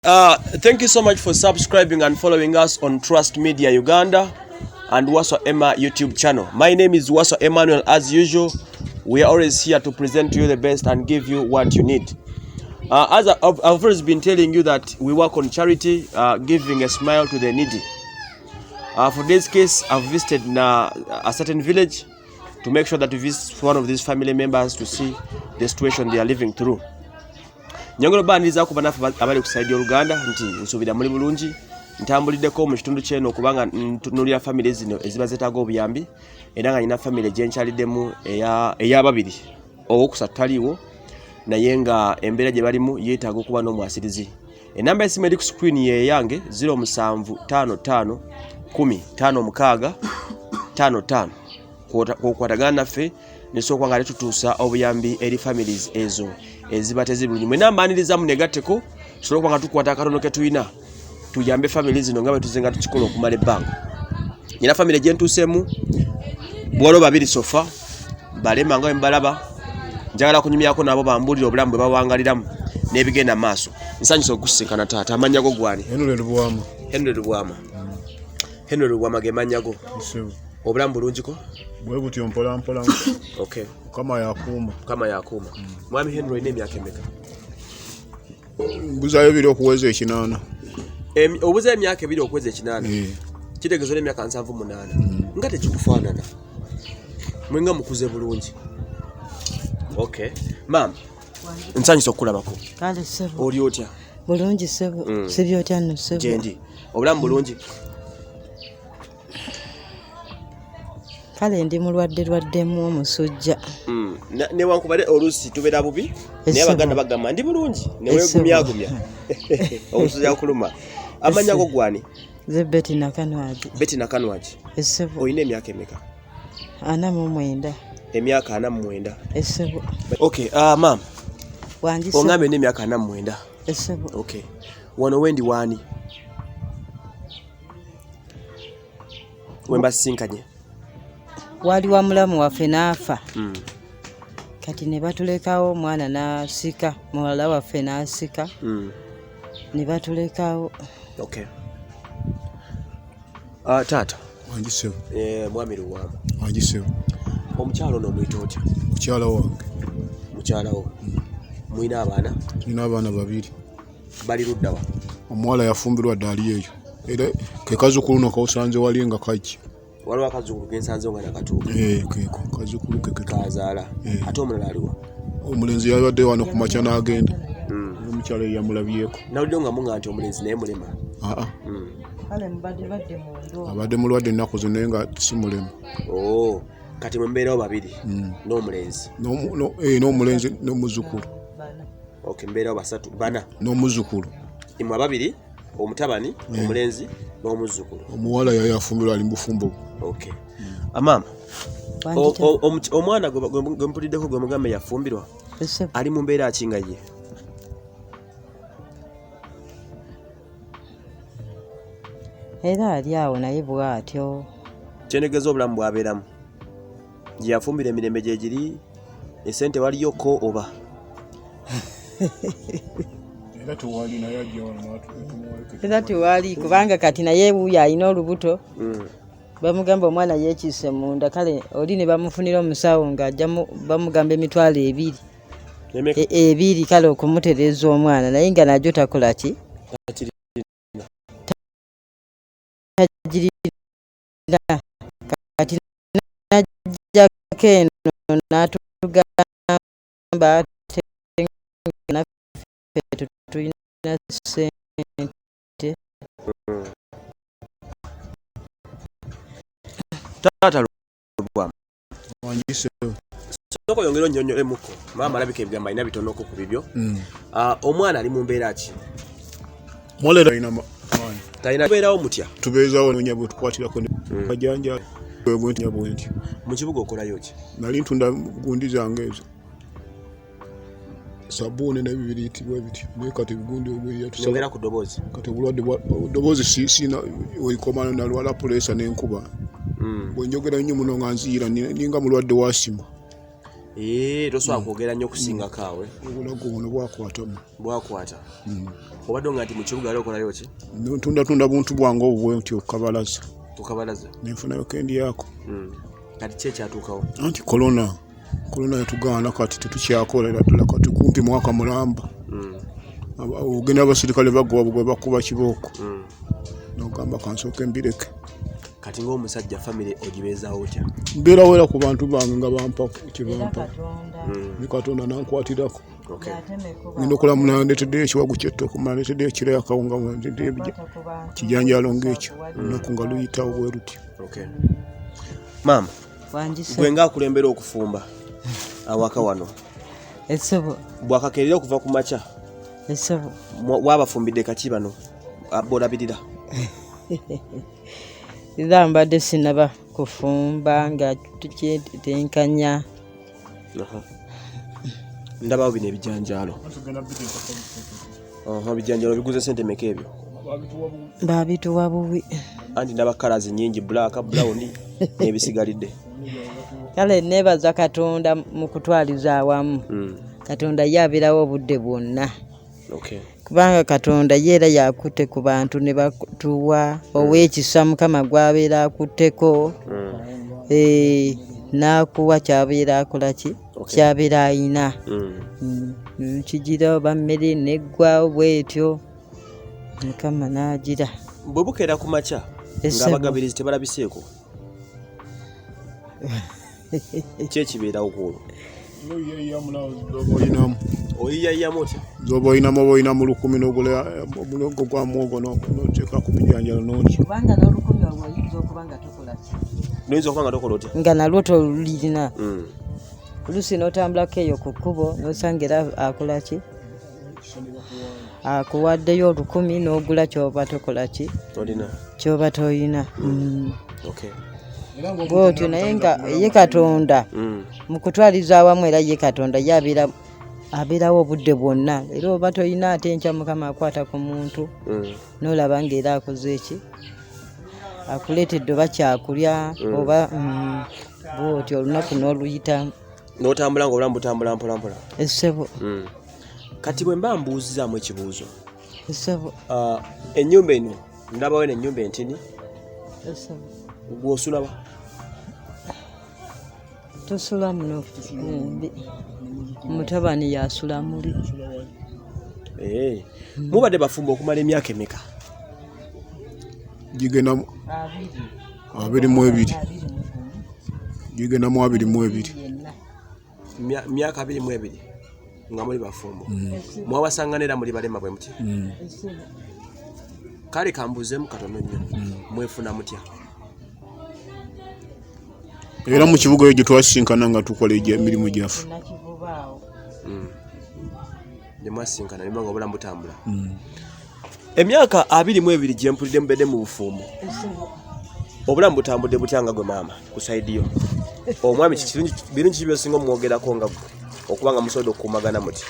Thank you so much for subscribing and following us on Trust Media Uganda and Waso Emma YouTube channel. My name is Waso Emmanuel. As usual, we are always here to present to you the best and give you what you need. As I've always been telling you that we work on charity, giving a smile to the needy. For this case, I've visited a certain village to make sure that we visit one of these family members to see the situation they are living through. Nyongolo bandiza kuba nafe abali kusaidia Uganda nti nsubira muri bulungi ntambuliddeko mu kitundu kyeno kubanga ntunulira family zino eziba zetaaga obuyambi era nga nyina family gyenkyaliddemu ey'ababiri owokusatu taliwo naye nga embeera gye balimu yeetaaga okuba n'omwasirizi. Enamba y'essimu eri ku screen ye yange 0755 10 56 kwokwatagana naffe nesooka nga tutuusa obuyambi eri families ezo eziba tezibulungi. Mwena mbaniriza munegatteko tusobola nga tukwata akatono ke tuyina tuyambe families zino nga bwe tuzenga tukikola okumala ebbanga. Nyina family gye ntuuseemu bwolo babiri sofa balema nga mbalaba njagala kunyumyako nabo bambulira obulamu bwe bawangaliramu n'ebigenda maaso. Nsanyusa okusinkana taata. Amannya go gwani? Henry Lubwama ge mannya go. Obulamu bulungiko? Bwe butyo mpola mpola. Okay. Kama yakuuma. Mwami Henry ne emyaka emeka? Mbuzayo biri okuweza ekinana. Obuza emyaka ebiri okuweza ekinana. Kitegezo n'emyaka 78. Nga tekikufaanana. Mwenga mukuze bulungi. Okay. Mam. Nsanyusa okulabako. Kale sebo. Oli otya? Bulungi sebo. Sibyo otya no sebo. Jendi. Obulamu bulungi. Kale ndi mulwaddemu omusujja. Ne wankubale olusi tubera bubi naye abaganda bagamba ndi bulungi ne weegumyagumya omusujja okuluma. Amannya go gwani? Ze Betty Nakanwaji. Esebo. Oyina emyaka emeka? 49. Emyaka 49. Esebo. Okay, mam. Wangi sebo. Ongambe n'emyaka 49. Esebo. Okay. Wano wendi wani? Wemba sinkanye. Wali wa mulamu waffe n'afa. Kati ne batulekawo omwana n'asika, muwala waffe n'asika. Ne batulekawo. Okay. Taata. Wangi sebo. Mwami Lubwama. Wangi sebo. Omukyalo ono omuyita otya? Mukyala wange. Mukyala wo. Muyina abaana? Tulina abaana babiri. Bali ludda wa? Omuwala yafumbirwa ddaali eyo. Era ke kazukulu no kawusanze wali nga kajja. Waliwo akazukulu kensanze nga nakatuuka. Keko kazukulu ke kazaala. Ate omulala aliwa? Omulenzi yabadde wano ku makya n'agenda. Omukyala yamulabyeko. Nawulidde nga munga nti omulenzi naye mulema. Kale mbadde mu ndo. Abadde mulwadde ennaku zino naye nga si mulema. Kati mbeerawo babiri n'omulenzi. N'omulenzi n'omuzukulu. Okay, mbeerawo basatu bana. N'omuzukulu. Imwe ababiri, omutabani, omulenzi n'omuzukulu. Omuwala yali afumbirwa ali mubufumbo. Okay. Mama. Omwana gwe mpuliddeko gwe mugambe yafumbirwa. Ali mu mbeera akinga ye. Era ali awo naye bw'atyo. Kyenegeza obulamu bwabeeramu. Gye yafumbira emirembe gye giri esente waliyoko oba? Era tewali kubanga kati naye wuuyo alina olubuto. Bamugamba omwana yeekiise munda kale oli ne bamufunira omusawo ng'ajja bamugamba emitwalo 2. Ebiri kale okumutereeza omwana naye nga najjo takola ki? Kati najjako eno n'atugamba ate naffe tulina ssente. Taata Lubwama. Wangi sebo. Soko yongero nnyonnyolemuko. Maama alabika ebigamba alina bitonoko ku bibyo. Omwana ali mu mbeera ki? Mwalera ina maani. Talina beerawo mutya? Tubeezaawo n'onya bwe tukwatirako kajanja bwenti bwenti. Mu kibuga okolayo ki? Nali ntunda gundi zange ezo. Sabuni na bibiriti bwe bityo. Ne kati gundi ogwe yatusaba. Ngera ku dobozi. Kati bulwadde dobozi sina oyikomana na lwala pressure n'enkuba. Bwe njogera nnyo muno nga nziira ninga mulwadde wa sima. Tosobola kwogera nnyo okusinga kaawe. Obulago buno bwakwatamu. Bwakwata. Obadde nga nti mu kibuga leo okolayo ki? Tunda buntu bwange obwo ntyo kabalaza. Tukabalaza. Nenfunayo kendi yako. Kati ki ekyatuukawo? Anti corona yatugaana kati tetukyakolera ddala kati kumpi mwaka mulamba. Ogenda abasirikale bagwa bakuba kibooko. Nogamba kansooke mbireke. Kati ng'omusajja famire ogibeezaawo otya? Mbeerawo era ku bantu bange nga bampa kibampa. Ni Katonda nankwatirako. Ngenda okulamula ndeeteddeyo ekiwagu ky'ettooke, mala ndeeteddeyo ekiro akawunga, ndeeteddeyo kijanjaalo ng'ekyo. Olunaku nga luyitawo bwe luti. Maama, gwe ng'akulembera okufumba awaka wano. Essebo. Bwakakeerera okuva ku makya. Essebo. Waabafumbidde kaki bano boolabirira? Era mbadde sinaba kufumba nga tukyetenkanya. Ndabawo bino ebijanjaalo. Ebijanjaalo biguze sente meka ebyo? Baabituwa bubi. Anti ndaba kalazi nnyingi, black, brown n'ebisigalidde. Kale neebaza Katonda mu kutwaliza awamu. Katonda ye abeerawo obudde bwonna. Kubanga Katonda ye era yakutte ku bantu ne batuwa ow'ekisa Mukama gw'abeera akutteko. N'akuwa ky'abeera akola ki? Ky'abeera ayina. Kigira oba mmere neggwawo bw'etyo. Mukama n'agira. Bwe bukeera ku makya ng'abagabirizi tebalabiseeko. Ki ekibeerawo ku olwo? Oyiyayiyamu otya? Zoba oyinamu 10 n'ogula omulogo gwa muwogo n'oteeka ku bijanjalo n'otya. Kubanga n'olukumi olwo oyinza okuba nga tokola ki? Noyinza okuba nga tokola otya? Nga nalwo tolulina. Oluusi n'otambulako eyo ku kkubo n'osanga era akola ki? Akuwaddeyo 10 n'ogula ky'oba tokola ki? Ky'oba toyina. Bw'otyo naye nga ye Katonda mu kutwaliza awamu era ye Katonda ye abeerawo obudde bwonna. Era oba toyina ate enkya Mukama akwata ku muntu n'olaba ng'era akoze eki? Akuleetedde oba kyakulya oba bw'otyo olunaku n'oluyita. N'otambula ng'obulamu butambula mpolampola. Essebo. Kati bwe mba mbuuzizaamu ekibuuzo. Essebo. Ennyumba eno ndabawo eno ennyumba entini. Essebo. Gw'osula wa? Tosula muno. Mutabani yasula muli. Mubadde bafumbo okumala emyaka emeka? Gigenda 22. Gigenda 22. Myaka 22 nga muli bafumbo. Mwawasanganira muli balema bwe muti? Kale kambuzeemu katono nnyo. Mwefuna mutya? Era mu kibuga ekyo twasinkana nga tukola emirimu gyaffe. Nemwasinkana ne nga obulamu butambula. Emyaka 22 gye mpulidde mubedde mu bufumbo. Obulamu butambudde butya nga gwe maama ku sayidi yo? Omwami birungi ki byosinga omwogerako nga gwe okuba nga musobola okukumagana muti?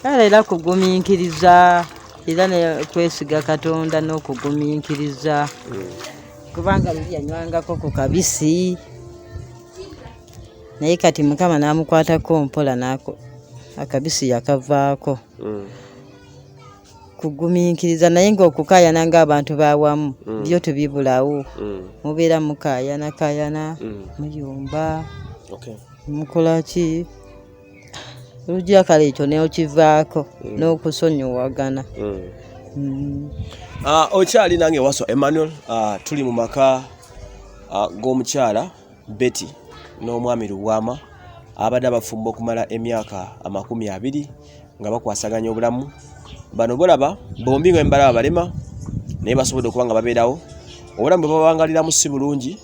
Era kugumiikiriza era ne kwesiga Katonda n'okugumiikiriza. Kubanga luli yanywangako ku kabisi naye kati Mukama n'amukwatako mpola n'ako akabisi yakavaako. Kugumiikiriza naye ng'okukaayana ng'abantu b'awamu byo tebibulawo. Mubeera mukaayana muyumba mukola ki? Olugya kale ekyo n'okivaako n'okusonyiwagana. Okyali nange Wasswa Emmanuel, tuli mu maka g'omukyala Betty n'omwami Luwama abadde abafumba okumala emyaka 20 nga bakwasaganya obulamu. Bano bolaba bombi nga mbalaba balema naye basobodde okuba nga babeerawo. Obulamu bwe babangaliramu si bulungi,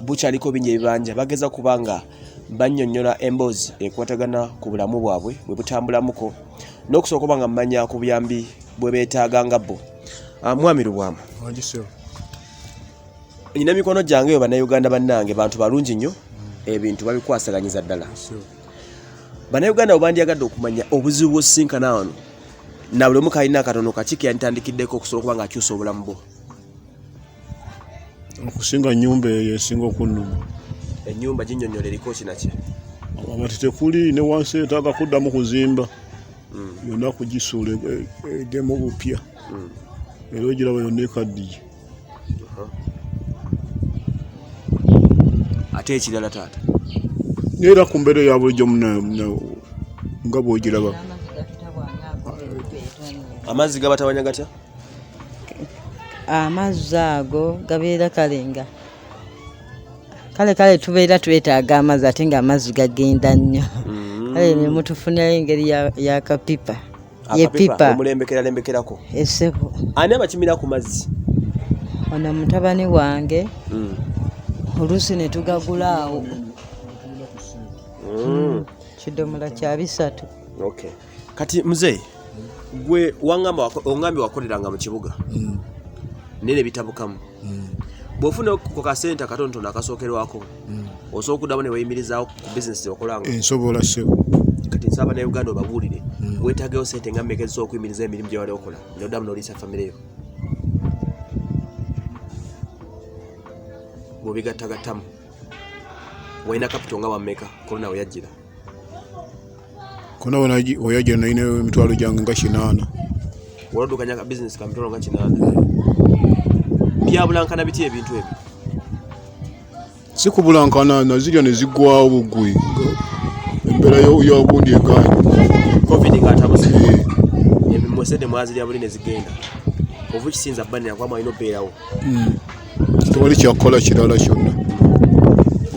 bukyaliko bingi ebibanja. Bageza kubanga bannyonnyola emboozi ekwatagana ku bulamu bwabwe bwe butambulamuko n'okusooka okuba nga mmanya ku buyambi bwe beetaaga nga bo. Mwami Luwama, nina mikono gyange eyo bannayuganda bannange bantu balungi nnyo, ebintu babikwasaganyiza ddala. Bannayuganda bwe bandyagadde okumanya obuzibu bw'osinkana wano na buli omu kalina akatono kaki ke yanditandikiddeko okusobola okuba ng'akyusa obulamu bwo. okusinga nyumba yesinga okunnuma. Ennyumba ginnyonnyola eriko kinaki? Amabati tekuli ne wansi etaaga kuddamu kuzimba. Yonna kugisuula eddemu bupya. Era ogiraba yonna ekaddiye. Ate ekirala taata? Era ku mbeera ya bulijjo nga bw'ogiraba. Amazzi gabatabanya gatya? Amazzi ago gabeera kalenga. Kale tubeera twetaaga amazzi ate nga amazzi gagenda nnyo. Kale ne mutufunira engeri ya kapipa. Ye pipa. Omulembekerako. Essebo. Ani abakimira ku mazzi? Ono mutabani wange. Oluusi ne tugagula awo. Kidomola kya 3. Okay. Kati mzee, gwe ongambye wakoleranga mu kibuga. Nene bitabukamu. Bw'ofuna ku kasente katonotono akasookerwako, osobola okuddamu ne weeyimirizaawo ku bizinesi okolanga. Nsobola ssebo. Kati nsaba ne Uganda obabuulire, weetaagayo ssente nga mmeka ezisobola okuyimiriza emirimu gye wali okola, n'oddamu n'oliisa famire yo. Bw'obigattagattamu, walina kapito nga wammeka kolona we yajjira? Kona we yajjira nalina emitwalo gyange nga 8. Waloddukanya ka bizinesi ka mitwalo nga 8. Byabulankana biti ebintu ebyo? Si kubulankana, nazirya ne ziggwawo bugwi. Embeera y'obundi egaanye. Covid ng'atabuze. Mwesede mwazirya buli ne zigenda. Ovu kisinza bbanira kwa mwalina obeerawo. Tewali kyakukola kirala kyonna.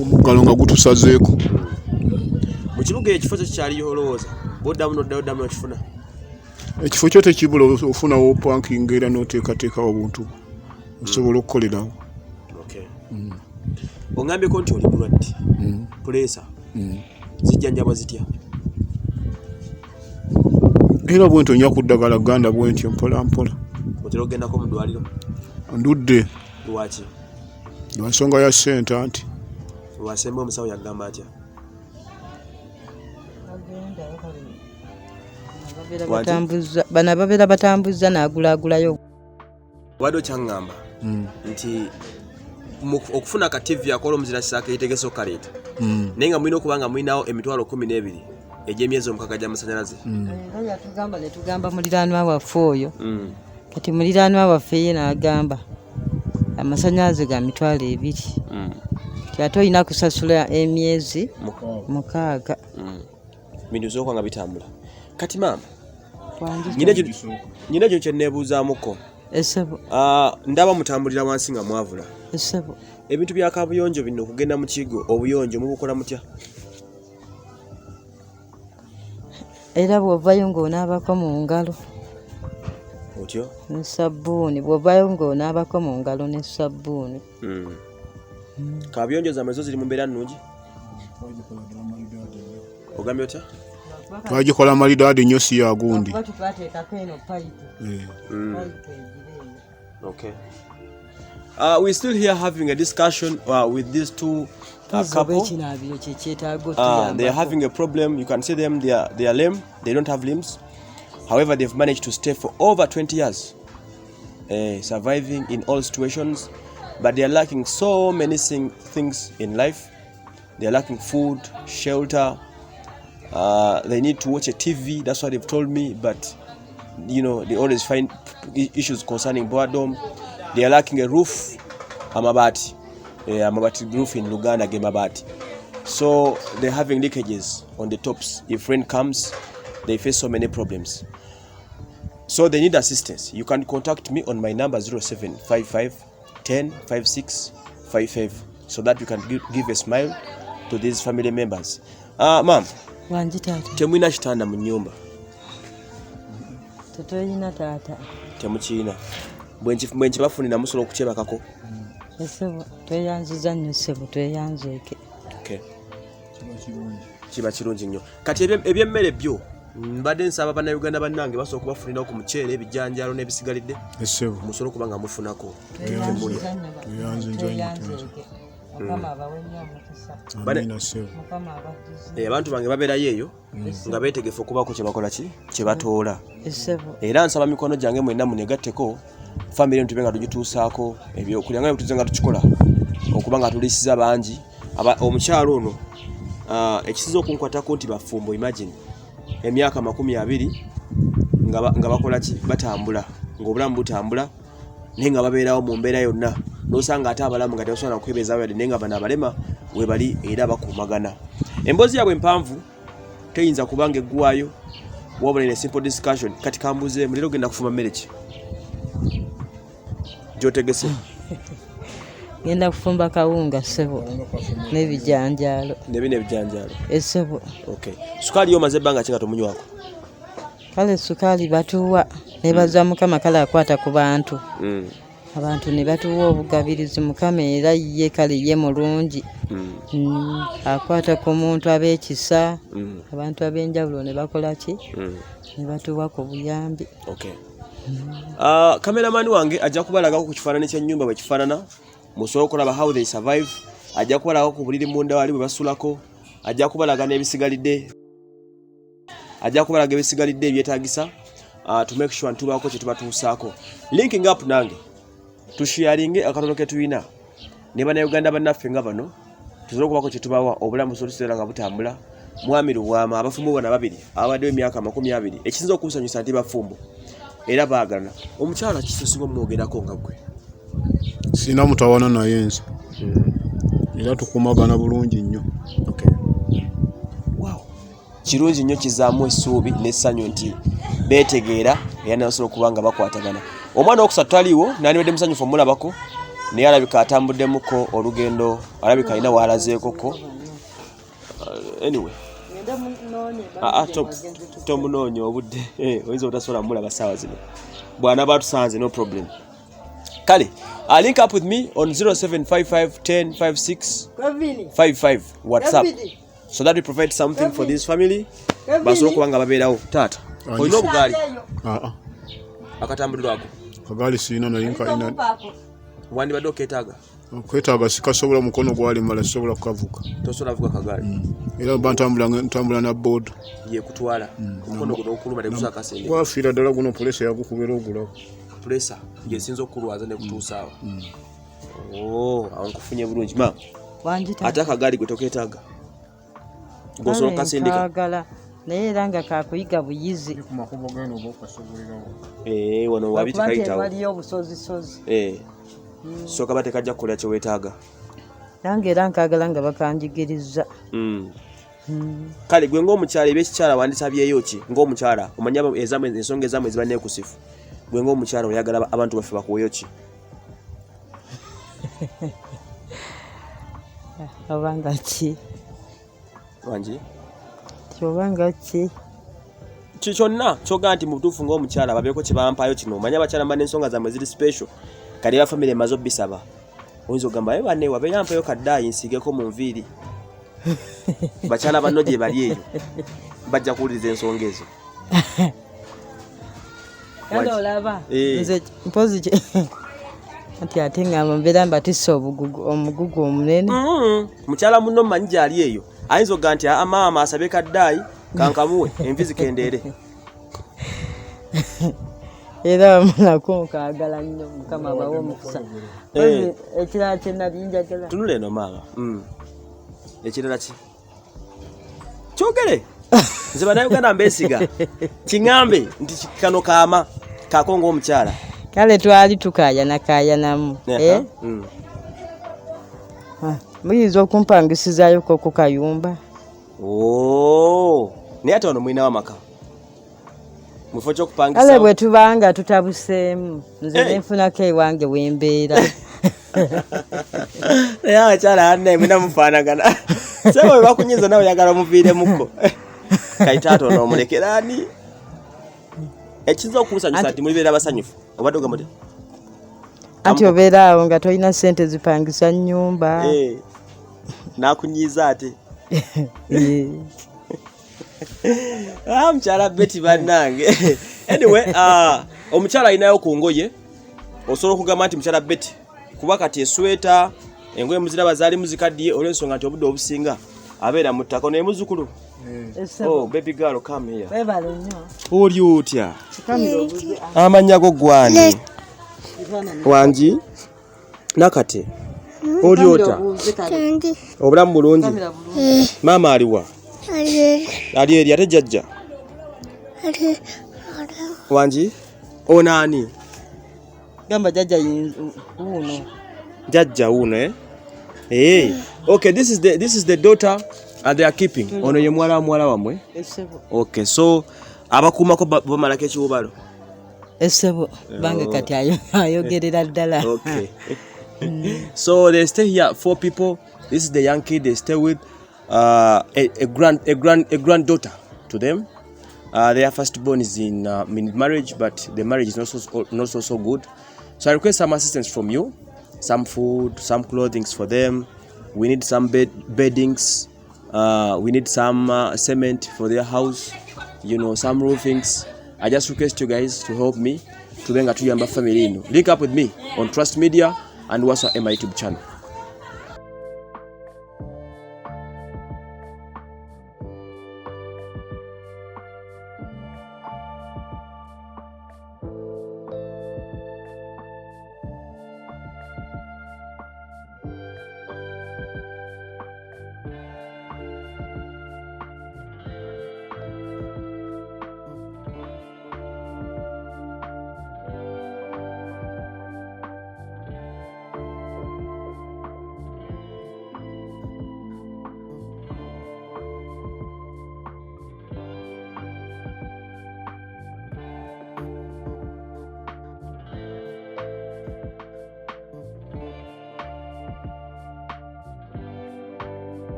Omuggalo nga gutusazeeko. Mu kibuga ekifo kyo kikyaliyo olowooza? Bw'oddamu n'oddamu n'okifuna? Ekifo kyo tekibula, ofunawo panking era n'oteekateekawo obuntu. Osobola okukolerawo. Okay. Ongambyeko nti oli mulwadde. Puleesa. Zijjanjabwa zitya? Era bwe ntonya ku ddagala ganda bwe ntyo mpola mpola. Otera okugendako mu ddwaliro? Ndudde. Lwaki? Lwa nsonga ya ssente anti. Lwasemba omusawo yagamba atya? Bano ababeera batambuza n'agulaagulayo. Obadde okyaŋŋamba nti okufuna ka TV akola omuzira kisaaka yetegese okaleeta. Naye nga mulina okuba nga mulinawo emitwalo 12 egy'emyezi 6 gy'amasannyalaze. Era yatugamba ne tugamba muliraanwa waffe oyo. Kati muliraanwa waffe ye n'agamba amasannyalaze ga mitwalo 2. Ate olina kusasula emyezi 6. Bintu bisooka nga bitambula. Kati maama, nyina gyo kye neebuuzaamuko. Essebo. Ndaba mutambulira wansi nga mwavula. Essebo. Ebintu bya kabuyonjo bino okugenda mu kigo obuyonjo mubukola mutya? Era bw'ovaayo ng'onaabako mu ngalo. Otyo? Ne sabbuuni. Bw'ovaayo ng'onaabako mu ngalo ne sabbuuni. Kabuyonjo zammwe zo ziri mu mbeera nnungi? Ogambye otya? Twagikola malidaadi nnyo si ya gundi. Okay. We're still here having a discussion with these two couple. They are having a problem. You can see them, they are lame. They don't have limbs. However, they've managed to stay for over 20 years, surviving in all situations. But they are lacking so many things in life. They are lacking food, shelter. They need to watch a TV. That's what they've told me. But you know, they always find issues concerning boredom. They are lacking a roof. Amabati roof in Luganda, Gemabati. So they're having leakages on the tops. If rain comes, they face so many problems. So they need assistance. You can contact me on my number 0755 10 56 55 so that you can give a smile to these family members. Ma'am, temwina kitanda mu nnyumba? Tetulina taata. Temukiina. Bwe nkibafunira musobola okukyebakako? Essebo, tweyanziza nnyo ssebo, tweyanzeeke. Okay. Kiba kirungi nnyo. Kati ebyemmere byo mbadde nsaba bannayuganda bannange basobola okubafunirawo ku muceere, ebijjanjalo n'ebisigalidde. Essebo. Musobola okuba nga mufunako. Tweyanziza nnyo. Mukama abawe nnyo omukisa. Amina ssebo. Mukama abaddize. Abantu bange babeerayo eyo nga beetegefu okubaako kye bakola ki kye batoola. Essebo. Era nsaba mikono gyange mwenna munegatteko family ntube nga tugituusaako ebyokulya nga tuze nga tukikola okuba nga tulisiza bangi omukyalo ono ekisinza okunkwatako nti bafumbo imagine emyaka 20 nga bakola ki batambula ng'obulamu butambula naye nga babeerawo mu mbeera yonna n'osanga ate abalamu nga tebasobola okwebeezaawo yadde naye nga bano abalema we bali era bakuumagana. Emboozi yaabwe empanvu teyinza kubanga eggwaayo wabula ne simple discussion. Kati kambuzeemu leero genda kufuma mmere ki gy'otegese? Ngenda kufumba kawunga ssebo n'ebijanjaalo. Nebino ebijanjaalo Essebo. Okay. Sukaali yo maze ebbanga ki nga tomunywako? Kale sukaali batuwa ne baza Mukama kale akwata ku bantu. Abantu ne batuwa obugabirizi Mukama era ye kale ye mulungi. Akwata ku muntu ab'ekisa. Abantu ab'enjawulo ne bakola ki? Ne batuwa ku buyambi. Okay. Kameramani wange ajja kubalagako ku kifaananyi ky'ennyumba bwe kifaanana. Musobola okulaba how they survive. Ajja kubalagako ku buliri munda wali bwe basulako. Ajja kubalaga n'ebisigalidde. Ajja kubalaga ebisigalidde ebyetaagisa to make sure ntubaako kye tubatuusaako. Linking up nange tusharinge akatono ke tuyina ne bannayuganda bannaffe nga bano tusobola okubaako kye tubawa obulamu busobola nga butambula. Mwami Lubwama abafumbo bonna babiri abaddewo emyaka 20 ekisinza okusanyusa nti bafumbo era baagalana. Omukyala kisosinga omwogerako nga gwe? Sina mutawana naye nze era tukumagana bulungi nnyo. Okay. Wow. Kirungi nnyo kizaamu essuubi n'essanyu nti beetegeera era nasobola okuba nga bakwatagana. Omwana okusatu taliiwo nandibadde musanyufu omulabako naye alabika atambuddemuko olugendo alabika alina waalazeekoko. Anyway tomunoonya obudde oyinza obutasobola mulaba saawa zino bwana batusanze no problem. Kale link up with me on 0755105655 WhatsApp so that we provide something for this family basobola okuba nga babeerawo. Taata olina obugaali akatambuliro ako? Kagaali siina naye nkalina. Wandibadde okeetaaga? Okwetaaga sikasobola mukono gwali mala sobola kukavuga. Tosobola vuga kagaali? Era ntambula na board yekutwala omukono guno okuluma tegusa akasenge wafiira ddala guno pulesa yagukubira ogulawo. Pulesa yesinza okulwaza ne kutuusaawo. Awo nkufunye bulungi. Ma ate akagaali gwe tokeetaaga? Gwosobola okukasindika? Naye era nga kakuyiga buyizi ku makubo gano bw'okasobolerawo. Wano wabi tekayitawo. Waliyo obusozisozi. So kaba tekajja kukola kye weetaaga. Nange era nkaagala nga bakanjigiriza. Kale gwe ng'omukyala ebyekikyala wandisabyeyo ki ng'omukyala omanya ensonga ezamu eziba neekusifu gwe ng'omukyala oyagala abantu baffe bakuweyo ki? Obanga ki? Wangi? Obanga ki? Kyonna kyogaa nti mutuufu ng'omukyala babeeko kye bampaayo kino. Omanya abakyala mba n'ensonga zammwe ziri special. Kali ya family emaze obbisaba. Oyinza ogamba banne wabeeyampayo kaddaayi nsiigeko mu nviiri. Bakyala banno gye bali eyo bajja kuwuliriza ensonga ezo. Kale olaba nze mpozi kye ati ate ngamba mbeera mbatisse omugugu omunene. Mukyala munno mmanyi gy'ali eyo ayinza ogamba nti maama asabe kaddaayi kankamuwe envi zikendeere. Era mulako nkaagala nnyo Mukama abawe omukisa. Ekirala kye nali njagala. Tunula eno maama. Ekirala ki? Kyogere. Nze bannayuganda mbeesiga. Kiŋŋambe nti kano kaama kaako ng'omukyala. Kale twali tukaayanamu. Muyinza okumpangisizaayo ku kayumba. Naye ate wano mulinawo amaka. Mufo ky'okupangisa. Kale bwe tubanga tutabuseemu nze nenfunako ewange wembeera. Naye abakyala anne mwina mufaanagana. Sebo bwe bakunyiza nawe oyagala muviiremuko. Kayitaata ono omulekera ani? Ekiza okumusanyusa nti mulibeera basanyufu. Obadde ogamba anti obeera awo nga tolina ssente zipangisa nnyumba. N'akunyiiza ate. Mukyala Betty bannange. Anyway, omukyala alinayo ku ngoye. Osobola okugamba nti mukyala Betty kuba kati esweta engoye muziraba zaali muzikaddiye olw'ensonga nti obudde obusinga abeera mu ttaka. Naye muzzukulu baby girl come here. Webale nnyo. Oli otya? Amannya go gwani? Wangi nakate oliota obulamu bulungi maama aliwa ali eri ate jjajja Wangi onaani gamba jjajja uno jjajja uno okay, this is the daughter they are keeping. Ono ye mwala wamwe. Okay, so abakuumako bamalako ekiwubalo. Essebo bange kati ayogerera ddala. Okay. So they stay here, 4 people. This is the young kid they stay with. A granddaughter to them. Their firstborn is in marriage, but the marriage is not so good. So I request some assistance from you, some food, some clothing for them. We need some beddings. We need some cement for their house. Some roofings. I just request you guys to help me to bring a Buyamb family. Link up with me on Trust Media and Buyamb YouTube channel.